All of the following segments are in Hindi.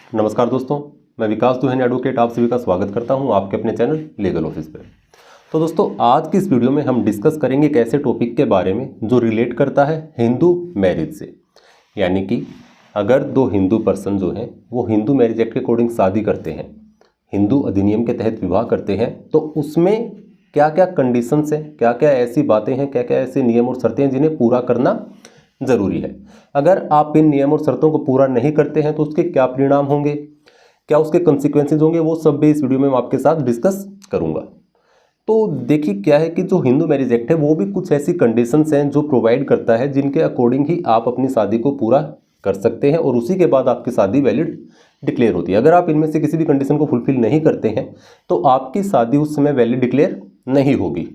नमस्कार दोस्तों, मैं विकास दुहेन एडवोकेट आप सभी का स्वागत करता हूं आपके अपने चैनल लीगल ऑफिस पे। तो दोस्तों, आज की इस वीडियो में हम डिस्कस करेंगे एक ऐसे टॉपिक के बारे में जो रिलेट करता है हिंदू मैरिज से। यानी कि अगर दो हिंदू पर्सन जो हैं वो हिंदू मैरिज एक्ट के अकॉर्डिंग शादी करते हैं, हिंदू अधिनियम के तहत विवाह करते हैं, तो उसमें क्या क्या कंडीशंस हैं, क्या क्या ऐसी बातें हैं, क्या क्या ऐसे नियम और शर्तें हैं जिन्हें पूरा करना ज़रूरी है। अगर आप इन नियम और शर्तों को पूरा नहीं करते हैं तो उसके क्या परिणाम होंगे, क्या उसके कंसिक्वेंसेज होंगे, वो सब भी इस वीडियो में मैं आपके साथ डिस्कस करूंगा। तो देखिए क्या है कि जो हिंदू मैरिज एक्ट है वो भी कुछ ऐसी कंडीशंस हैं जो प्रोवाइड करता है जिनके अकॉर्डिंग ही आप अपनी शादी को पूरा कर सकते हैं और उसी के बाद आपकी शादी वैलिड डिक्लेयर होती है। अगर आप इनमें से किसी भी कंडीशन को फुलफिल नहीं करते हैं तो आपकी शादी उस समय वैलिड डिक्लेयर नहीं होगी।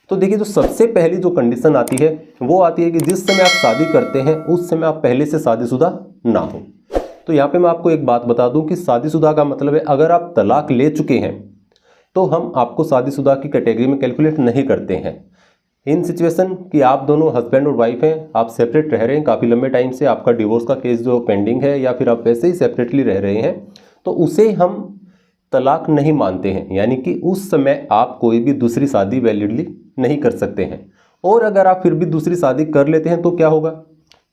तो देखिए, जो सबसे पहली जो कंडीशन आती है वो आती है कि जिस समय आप शादी करते हैं उस समय आप पहले से शादीशुदा ना हो। तो यहाँ पे मैं आपको एक बात बता दूं कि शादीशुदा का मतलब है अगर आप तलाक ले चुके हैं तो हम आपको शादीशुदा की कैटेगरी में कैलकुलेट नहीं करते हैं। इन सिचुएशन कि आप दोनों हस्बैंड और वाइफ हैं, आप सेपरेट रह रहे हैं काफ़ी लंबे टाइम से, आपका डिवोर्स का केस जो पेंडिंग है या फिर आप वैसे ही सेपरेटली रह रहे हैं, तो उसे हम तलाक नहीं मानते हैं। यानी कि उस समय आप कोई भी दूसरी शादी वैलिडली नहीं कर सकते हैं। और अगर आप फिर भी दूसरी शादी कर लेते हैं तो क्या होगा,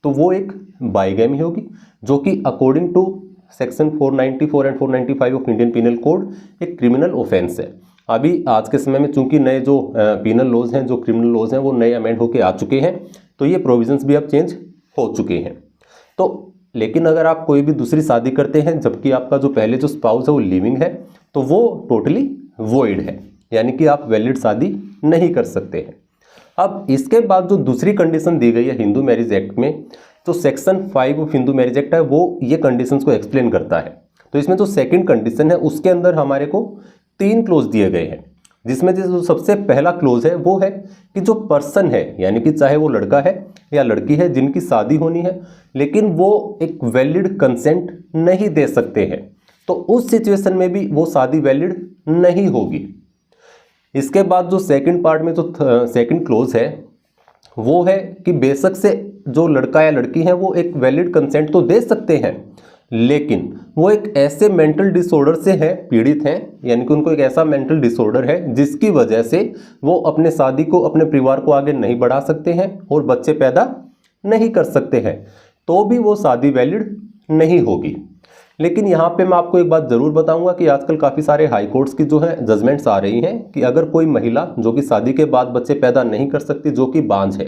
तो वो एक बाइगैमी होगी, जो कि according to section 494 and 495 of Indian penal code एक क्रिमिनल ऑफेंस है। अभी आज के समय में चूंकि नए जो पिनल लॉज हैं, जो क्रिमिनल लॉज हैं, वो नए अमेंड होके आ चुके हैं, तो ये प्रोविजंस भी अब चेंज हो चुके हैं। तो लेकिन अगर आप कोई भी दूसरी शादी करते हैं जबकि आपका जो पहले जो स्पाउस है वो लिविंग है, तो वो टोटली वॉइड है, यानी कि आप वैलिड शादी नहीं कर सकते हैं। अब इसके बाद जो दूसरी कंडीशन दी गई है हिंदू मैरिज एक्ट में, जो section 5 of Hindu marriage act है, वो ये कंडीशंस को एक्सप्लेन करता है। तो इसमें जो सेकंड कंडीशन है उसके अंदर हमारे को 3 क्लोज दिए गए हैं, जिसमें जो सबसे पहला क्लोज है वो है कि जो पर्सन है, यानी कि चाहे वो लड़का है या लड़की है जिनकी शादी होनी है, लेकिन वो एक वैलिड कंसेंट नहीं दे सकते हैं, तो उस सिचुएशन में भी वो शादी वैलिड नहीं होगी। इसके बाद जो सेकंड पार्ट में जो सेकंड क्लोज है वो है कि बेशक से जो लड़का या लड़की है वो एक वैलिड कंसेंट तो दे सकते हैं, लेकिन वो एक ऐसे मेंटल डिसऑर्डर से है पीड़ित हैं, यानी कि उनको एक ऐसा मेंटल डिसऑर्डर है जिसकी वजह से वो अपने शादी को, अपने परिवार को आगे नहीं बढ़ा सकते हैं और बच्चे पैदा नहीं कर सकते हैं, तो भी वो शादी वैलिड नहीं होगी। लेकिन यहाँ पे मैं आपको एक बात ज़रूर बताऊंगा कि आजकल काफ़ी सारे हाई कोर्ट्स की जो है जजमेंट्स आ रही हैं कि अगर कोई महिला जो कि शादी के बाद बच्चे पैदा नहीं कर सकती, जो कि बांझ है,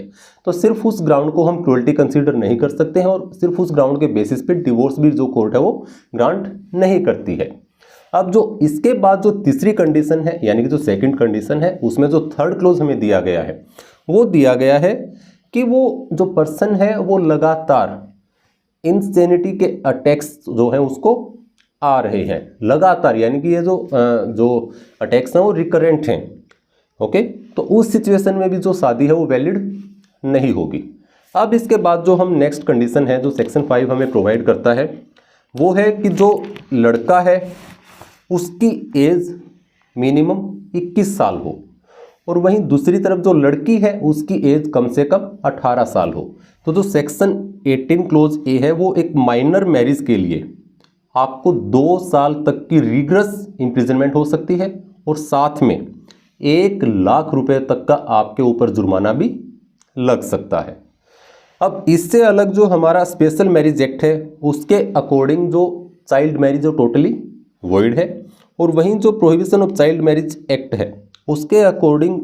तो सिर्फ उस ग्राउंड को हम क्रूअल्टी कंसीडर नहीं कर सकते हैं और सिर्फ उस ग्राउंड के बेसिस पे डिवोर्स भी जो कोर्ट है वो ग्रांट नहीं करती है। अब जो इसके बाद जो तीसरी कंडीशन है, यानी कि जो सेकेंड कंडीशन है, उसमें जो थर्ड क्लोज हमें दिया गया है वो दिया गया है कि वो जो पर्सन है वो लगातार इंसेनिटी के अटैक्स जो हैं उसको आ रहे हैं लगातार, यानी कि ये जो अटैक्स हैं वो रिकरेंट हैं। ओके, तो उस सिचुएशन में भी जो शादी है वो वैलिड नहीं होगी। अब इसके बाद जो हम नेक्स्ट कंडीशन है जो सेक्शन 5 हमें प्रोवाइड करता है वो है कि जो लड़का है उसकी एज मिनिमम 21 साल हो और वहीं दूसरी तरफ जो लड़की है उसकी एज कम से कम 18 साल हो। तो जो सेक्शन 18 क्लोज ए है वो एक माइनर मैरिज के लिए आपको 2 साल तक की रिगरस इंप्रिजनमेंट हो सकती है और साथ में 1 लाख रुपए तक का आपके ऊपर जुर्माना भी लग सकता है। अब इससे अलग जो हमारा स्पेशल मैरिज एक्ट है उसके अकॉर्डिंग जो चाइल्ड मैरिज जो टोटली वॉइड है और वहीं जो prohibition of child marriage act है उसके अकॉर्डिंग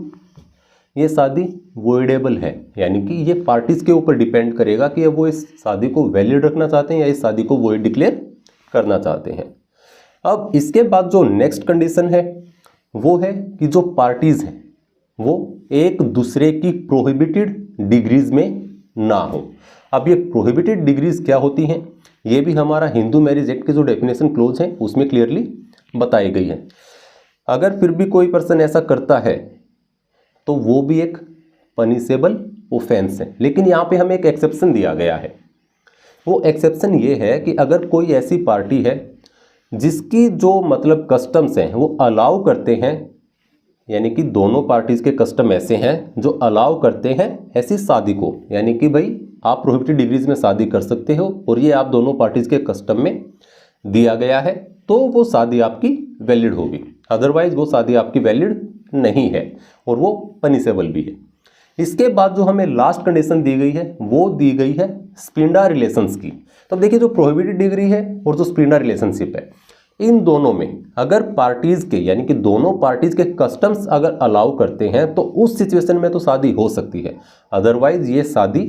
ये शादी वॉइडेबल है, यानी कि ये पार्टीज के ऊपर डिपेंड करेगा कि वो इस शादी को वैलिड रखना चाहते हैं या इस शादी को वॉइड डिक्लेयर करना चाहते हैं। अब इसके बाद जो नेक्स्ट कंडीशन है वो है कि जो पार्टीज हैं वो एक दूसरे की प्रोहिबिटेड डिग्रीज में ना हो। अब ये प्रोहिबिटेड डिग्रीज क्या होती हैं ये भी हमारा हिंदू मैरिज एक्ट के जो डेफिनेशन क्लोज है उसमें क्लियरली बताई गई है। अगर फिर भी कोई पर्सन ऐसा करता है तो वो भी एक पनिशेबल ऑफेंस है, लेकिन यहाँ पे हमें एक एक्सेप्शन दिया गया है। वो एक्सेप्शन ये है कि अगर कोई ऐसी पार्टी है जिसकी जो मतलब कस्टम्स हैं वो अलाउ करते हैं, यानी कि दोनों पार्टीज के कस्टम ऐसे हैं जो अलाउ करते हैं ऐसी शादी को, यानी कि भाई आप प्रोहिबिटेड डिग्रीज में शादी कर सकते हो और ये आप दोनों पार्टीज के कस्टम में दिया गया है तो वो शादी आपकी वैलिड होगी, अदरवाइज वो शादी आपकी वैलिड नहीं है और वो पनिशेबल भी है। इसके बाद जो हमें लास्ट कंडीशन दी गई है वो दी गई है स्पिंडा रिलेशंस की। तो देखिए जो प्रोहिबिटेड डिग्री है और जो स्पिंडा रिलेशनशिप है, इन दोनों में अगर पार्टीज के यानी कि दोनों पार्टीज के कस्टम्स अगर अलाउ करते हैं तो उस सिचुएशन में तो शादी हो सकती है, अदरवाइज ये शादी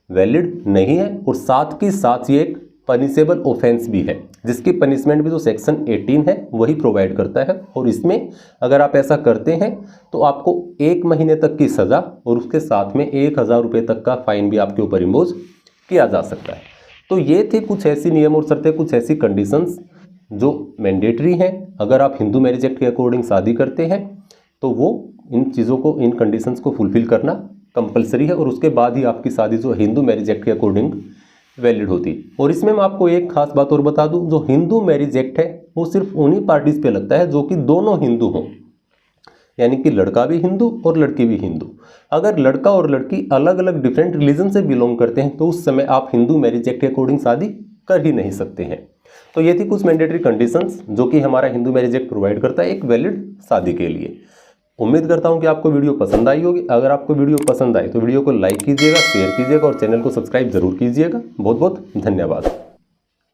वैलिड नहीं है। और साथ ही साथ ये एक पनिशेबल ऑफेंस भी है, जिसकी पनिशमेंट भी जो सेक्शन 18 है वही प्रोवाइड करता है। और इसमें अगर आप ऐसा करते हैं तो आपको 1 महीने तक की सज़ा और उसके साथ में 1000 रुपये तक का फाइन भी आपके ऊपर इम्पोज किया जा सकता है। तो ये थे कुछ ऐसी नियम और शर्तें, कुछ ऐसी कंडीशंस जो मैंडेटरी हैं। अगर आप हिंदू मैरिज एक्ट के अकॉर्डिंग शादी करते हैं तो वो इन चीज़ों को, इन कंडीशंस को फुलफिल करना कंपलसरी है और उसके बाद ही आपकी शादी जो हिंदू मैरिज एक्ट के अकॉर्डिंग वैलिड होती। और इसमें मैं आपको एक खास बात और बता दूं, जो हिंदू मैरिज एक्ट है वो सिर्फ उन्हीं पार्टीज पे लगता है जो कि दोनों हिंदू हों, यानी कि लड़का भी हिंदू और लड़की भी हिंदू। अगर लड़का और लड़की अलग अलग डिफरेंट रिलीजन से बिलोंग करते हैं तो उस समय आप हिंदू मैरिज एक्ट के अकॉर्डिंग शादी कर ही नहीं सकते हैं। तो ये थी कुछ मैंडेटरी कंडीशंस जो कि हमारा हिंदू मैरिज एक्ट प्रोवाइड करता है एक वैलिड शादी के लिए। उम्मीद करता हूं कि आपको वीडियो पसंद आई होगी। अगर आपको वीडियो पसंद आए तो वीडियो को लाइक कीजिएगा, शेयर कीजिएगा और चैनल को सब्सक्राइब जरूर कीजिएगा। बहुत बहुत धन्यवाद।